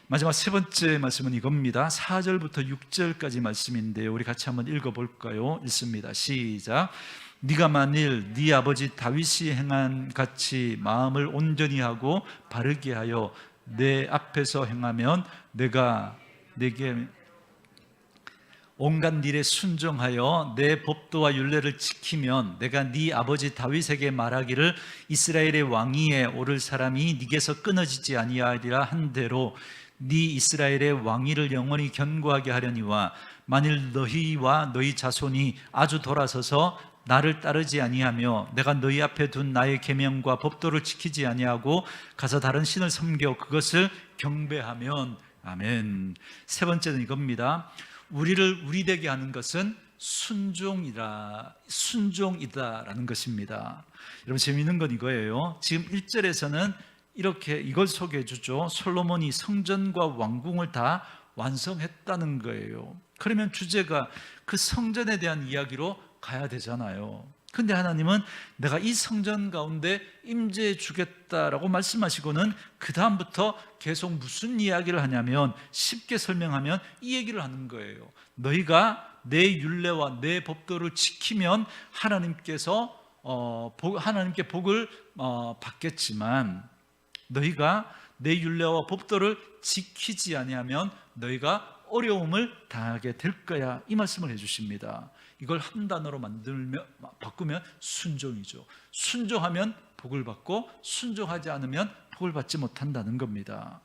마지막 세 번째 말씀은 이겁니다. 4절부터 6절까지 말씀인데요, 우리 같이 한번 읽어볼까요? 읽습니다. 시작. 네가 만일 네 아버지 다윗이 행한 같이 마음을 온전히 하고 바르게 하여 내 앞에서 행하면, 내가 네게 온갖 일에 순종하여 내 법도와 율례를 지키면, 내가 네 아버지 다윗에게 말하기를 이스라엘의 왕위에 오를 사람이 네게서 끊어지지 아니하리라 한 대로 네 이스라엘의 왕위를 영원히 견고하게 하려니와, 만일 너희와 너희 자손이 아주 돌아서서 나를 따르지 아니하며 내가 너희 앞에 둔 나의 계명과 법도를 지키지 아니하고 가서 다른 신을 섬겨 그것을 경배하면, 아멘. 세 번째는 이겁니다. 우리를 우리 되게 하는 것은 순종이다라는 것입니다. 여러분, 재미있는 건 이거예요. 지금 1절에서는 이렇게 이걸 소개해 주죠. 솔로몬이 성전과 왕궁을 다 완성했다는 거예요. 그러면 주제가 그 성전에 대한 이야기로 가야 되잖아요. 근데 하나님은 내가 이 성전 가운데 임재해 주겠다라고 말씀하시고는 그 다음부터 계속 무슨 이야기를 하냐면, 쉽게 설명하면 이 얘기를 하는 거예요. 너희가 내 율례와 내 법도를 지키면 하나님께 복을 받겠지만, 너희가 내 율례와 법도를 지키지 아니하면 너희가 어려움을 당하게 될 거야, 이 말씀을 해주십니다. 이걸 한 단어로 바꾸면 순종이죠. 순종하면 복을 받고 순종하지 않으면 복을 받지 못한다는 겁니다.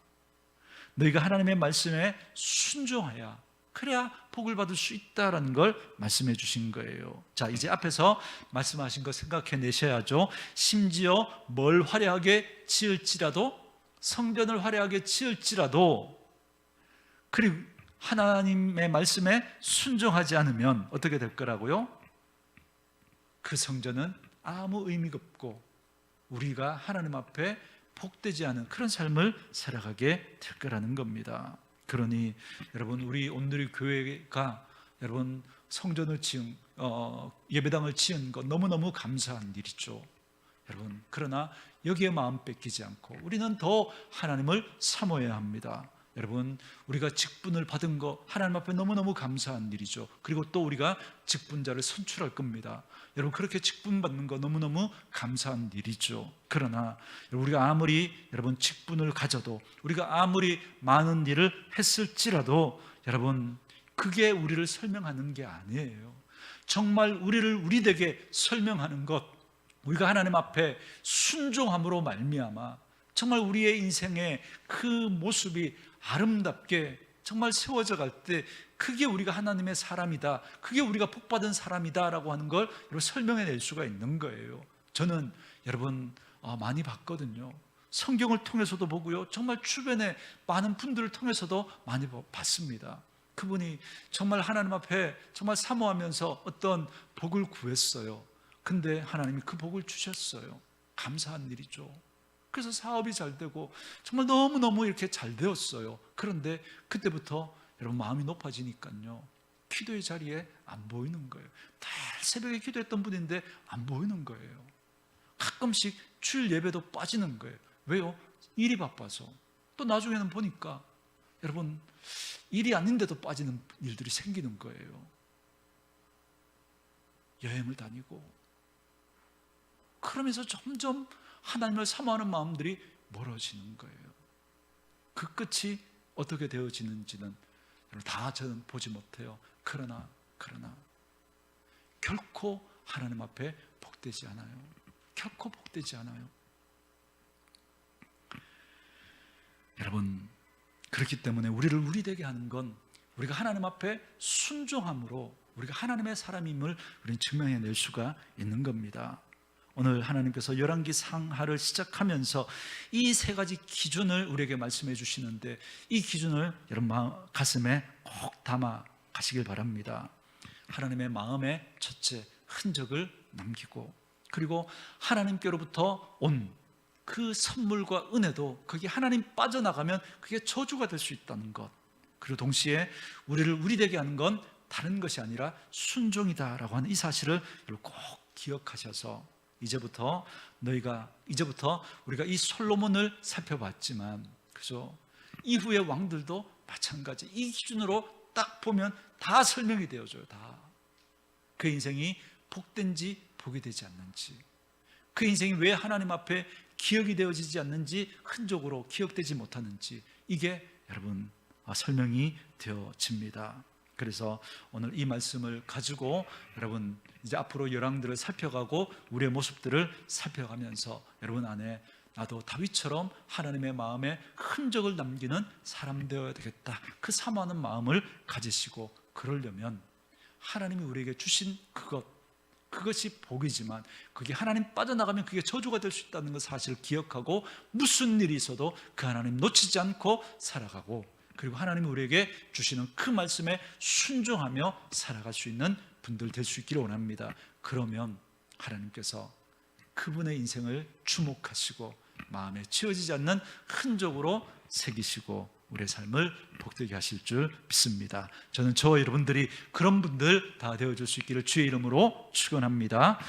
너희가 하나님의 말씀에 순종해야, 그래야 복을 받을 수 있다는 걸 말씀해 주신 거예요. 자, 이제 앞에서 말씀하신 거 생각해 내셔야죠. 심지어 뭘 화려하게 지을지라도, 성전을 화려하게 지을지라도, 그리고 하나님의 말씀에 순종하지 않으면 어떻게 될 거라고요? 그 성전은 아무 의미가 없고 우리가 하나님 앞에 복되지 않은 그런 삶을 살아가게 될 거라는 겁니다. 그러니 여러분, 우리 온누리 교회가 여러분 성전을 지은 예배당을 지은 것 너무너무 감사한 일이죠. 여러분, 그러나 여기에 마음 뺏기지 않고 우리는 더 하나님을 사모해야 합니다. 여러분, 우리가 직분을 받은 거 하나님 앞에 너무너무 감사한 일이죠. 그리고 또 우리가 직분자를 선출할 겁니다. 여러분, 그렇게 직분 받는 거 너무너무 감사한 일이죠. 그러나 우리가 아무리 여러분 직분을 가져도, 우리가 아무리 많은 일을 했을지라도 여러분, 그게 우리를 설명하는 게 아니에요. 정말 우리를 우리되게 설명하는 것, 우리가 하나님 앞에 순종함으로 말미암아 정말 우리의 인생의 그 모습이 아름답게 정말 세워져 갈 때, 그게 우리가 하나님의 사람이다, 그게 우리가 복받은 사람이다라고 하는 걸 설명해낼 수가 있는 거예요. 저는 여러분 많이 봤거든요. 성경을 통해서도 보고요, 정말 주변에 많은 분들을 통해서도 많이 봤습니다. 그분이 정말 하나님 앞에 정말 사모하면서 어떤 복을 구했어요. 근데 하나님이 그 복을 주셨어요. 감사한 일이죠. 그래서 사업이 잘 되고 정말 너무너무 이렇게 잘 되었어요. 그런데 그때부터 여러분 마음이 높아지니까요, 기도의 자리에 안 보이는 거예요. 다 새벽에 기도했던 분인데 안 보이는 거예요. 가끔씩 주일 예배도 빠지는 거예요. 왜요? 일이 바빠서. 또 나중에는 보니까 여러분 일이 아닌데도 빠지는 일들이 생기는 거예요. 여행을 다니고 그러면서 점점 하나님을 사모하는 마음들이 멀어지는 거예요. 그 끝이 어떻게 되어지는지는 다 저는 보지 못해요. 그러나 결코 하나님 앞에 복되지 않아요. 결코 복되지 않아요. 여러분, 그렇기 때문에 우리를 우리되게 하는 건 우리가 하나님 앞에 순종함으로 우리가 하나님의 사람임을 우리는 증명해낼 수가 있는 겁니다. 오늘 하나님께서 열왕기 상하를 시작하면서 이 세 가지 기준을 우리에게 말씀해 주시는데, 이 기준을 여러분 가슴에 꼭 담아 가시길 바랍니다. 하나님의 마음에 첫째 흔적을 남기고, 그리고 하나님께로부터 온 그 선물과 은혜도 거기 하나님 빠져나가면 그게 저주가 될 수 있다는 것, 그리고 동시에 우리를 우리되게 하는 건 다른 것이 아니라 순종이다라고 하는 이 사실을 꼭 기억하셔서 이제부터 우리가 이 솔로몬을 살펴봤지만, 그죠? 이후의 왕들도 마찬가지 이 기준으로 딱 보면 다 설명이 되어져요. 다 그 인생이 복된지 복이 되지 않는지, 그 인생이 왜 하나님 앞에 기억이 되어지지 않는지, 흔적으로 기억되지 못하는지, 이게 여러분 설명이 되어집니다. 그래서 오늘 이 말씀을 가지고 여러분 이제 앞으로 열왕들을 살펴가고 우리의 모습들을 살펴가면서 여러분 안에 나도 다윗처럼 하나님의 마음에 흔적을 남기는 사람 되어야 되겠다, 그 사모하는 마음을 가지시고, 그러려면 하나님이 우리에게 주신 그것이 복이지만 그게 하나님 빠져나가면 그게 저주가 될 수 있다는 것 사실을 기억하고, 무슨 일이 있어도 그 하나님 놓치지 않고 살아가고, 그리고 하나님이 우리에게 주시는 그 말씀에 순종하며 살아갈 수 있는 분들 될 수 있기를 원합니다. 그러면 하나님께서 그분의 인생을 주목하시고 마음에 지워지지 않는 흔적으로 새기시고 우리의 삶을 복되게 하실 줄 믿습니다. 저는 저와 여러분들이 그런 분들 다 되어줄 수 있기를 주의 이름으로 축원합니다.